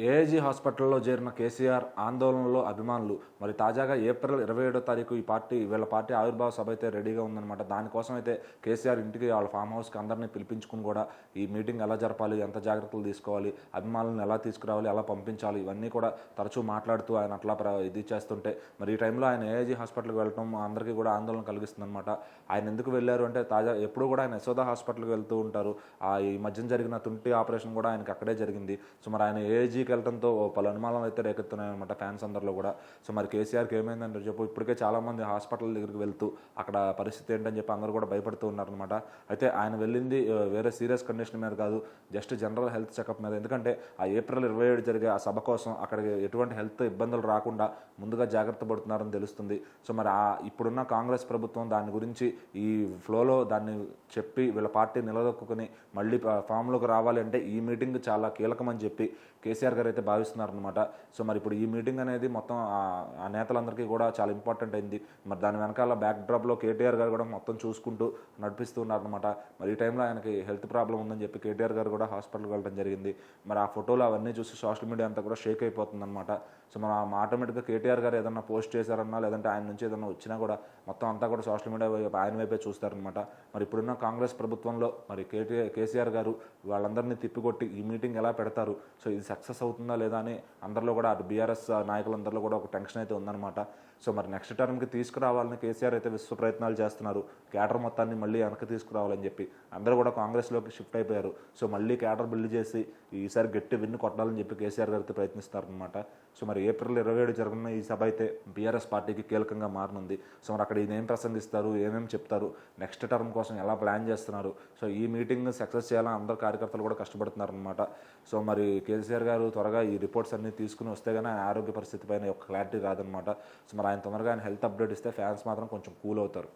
AIG హాస్పిటల్లో చేరిన కేసీఆర్ ఆందోళనలో అభిమానులు. మరి తాజాగా ఏప్రిల్ 27వ తారీఖు వీళ్ళ పార్టీ ఆవిర్భావ సభ అయితే రెడీగా ఉందన్నమాట. దానికోసం అయితే కేసీఆర్ ఇంటికి వాళ్ళ ఫామ్ హౌస్కి అందరినీ పిలిపించుకుని కూడా ఈ మీటింగ్ ఎలా జరపాలి, ఎంత జాగ్రత్తలు తీసుకోవాలి, అభిమానులను ఎలా తీసుకురావాలి, ఎలా పంపించాలి, ఇవన్నీ కూడా తరచూ మాట్లాడుతూ ఆయన అట్లా ఇది చేస్తుంటే మరి ఈ టైంలో ఆయన ఏఐజీ హాస్పిటల్కి వెళ్ళటం అందరికీ కూడా ఆందోళన కలిగిస్తుందన్నమాట. ఆయన ఎందుకు వెళ్ళారు అంటే ఎప్పుడు కూడా ఆయన యశోద హాస్పిటల్కి వెళ్తూ ఉంటారు. ఈ మధ్యన జరిగిన తుంటి ఆపరేషన్ కూడా ఆయనకి అక్కడే జరిగింది. సో మరి ఆయన ఏఐజీకి వెళ్ళడంతో పలు అనుమానాలు అయితే రేకెత్తున్నాయన్నమాట ఫ్యాన్స్ అందరిలో కూడా. సో మరి కేసీఆర్కి ఏమైందంటే చెప్పు, ఇప్పటికే చాలామంది హాస్పిటల్ దగ్గరికి వెళ్తూ అక్కడ పరిస్థితి ఏంటని చెప్పి అందరూ కూడా భయపడుతూ ఉన్నారనమాట. అయితే ఆయన వెళ్ళింది వేరే సీరియస్ కండిషన్ మీద కాదు, జస్ట్ జనరల్ హెల్త్ చెకప్ మీద. ఎందుకంటే ఆ ఏప్రిల్ 27 జరిగే ఆ సభ కోసం అక్కడికి ఎటువంటి హెల్త్ ఇబ్బందులు రాకుండా ముందుగా జాగ్రత్త పడుతున్నారని తెలుస్తుంది. సో మరి ఇప్పుడున్న కాంగ్రెస్ ప్రభుత్వం దాని గురించి ఈ ఫ్లోలో దాన్ని చెప్పి వీళ్ళ పార్టీ నిలదొక్కుని మళ్ళీ ఫామ్లోకి రావాలి అంటే ఈ మీటింగ్ చాలా కీలకమని చెప్పి కేసీఆర్ గారు అయితే భావిస్తున్నారనమాట. సో మరి ఇప్పుడు ఈ మీటింగ్ అనేది మొత్తం ఆ నేతలందరికీ కూడా చాలా ఇంపార్టెంట్ అయింది. మరి దాని వెనకాల బ్యాక్ డ్రాప్లో కేటీఆర్ గారు కూడా మొత్తం చూసుకుంటూ నడిపిస్తూ ఉన్నారనమాట. మరి ఈ టైంలో ఆయనకి హెల్త్ ప్రాబ్లం ఉందని చెప్పి కేటీఆర్ గారు కూడా హాస్పిటల్కి వెళ్ళడం జరిగింది. మరి ఆ ఫోటోలు అవన్నీ చూసి సోషల్ మీడియా అంతా కూడా షేక్ అయిపోతుందన్నమాట. సో మన ఆటోమేటిక్గా కేటీఆర్ గారు ఏదన్నా పోస్ట్ చేశారన్నా లేదంటే ఆయన నుంచి ఏదన్నా వచ్చినా కూడా మొత్తం అంతా కూడా సోషల్ మీడియా ఆయన వైపే చూస్తారనమాట. మరి ఇప్పుడున్న కాంగ్రెస్ ప్రభుత్వంలో మరి కేసీఆర్ గారు వాళ్ళందరినీ తిప్పికొట్టి ఈ మీటింగ్ ఎలా పెడతారు, సో ఇది సక్సెస్ అవుతుందా లేదా అని అందరిలో కూడా అటు బీఆర్ఎస్ నాయకులందరిలో కూడా ఒక టెన్షన్ అయితే ఉందన్నమాట. సో మరి నెక్స్ట్ టర్మ్కి తీసుకురావాలని కేసీఆర్ అయితే విశ్వ ప్రయత్నాలు చేస్తున్నారు. క్యాడర్ మొత్తాన్ని మళ్ళీ వెనక్కి తీసుకురావాలని చెప్పి అందరూ కూడా కాంగ్రెస్లోకి షిఫ్ట్ అయిపోయారు. సో మళ్ళీ క్యాడర్ బిల్డ్ చేసి ఈసారి గట్టి విన్ను కొట్టాలని చెప్పి కేసీఆర్ గారు అయితే ప్రయత్నిస్తారనమాట. సో మరి ఏప్రిల్ 27 జరుగుతున్న ఈ సభ అయితే బీఆర్ఎస్ పార్టీకి కీలకంగా మారనుంది. సో మరి అక్కడ ఈయన ఏం ప్రసంగిస్తారు, ఏమేమి చెప్తారు, నెక్స్ట్ టర్మ్ కోసం ఎలా ప్లాన్ చేస్తున్నారు, సో ఈ మీటింగ్ సక్సెస్ చేయాలని అందరు కార్యకర్తలు కూడా కష్టపడుతున్నారు అనమాట. సో మరి కేసీఆర్ గారు త్వరగా ఈ రిపోర్ట్స్ అన్ని తీసుకుని వస్తే కానీ ఆయన ఆరోగ్య పరిస్థితి పైన ఒక క్లారిటీ రాదనమాట. సో మరి ఆయన తొందరగా ఆయన హెల్త్ అప్డేట్ ఇస్తే ఫ్యాన్స్ మాత్రం కొంచెం కూల్ అవుతారు.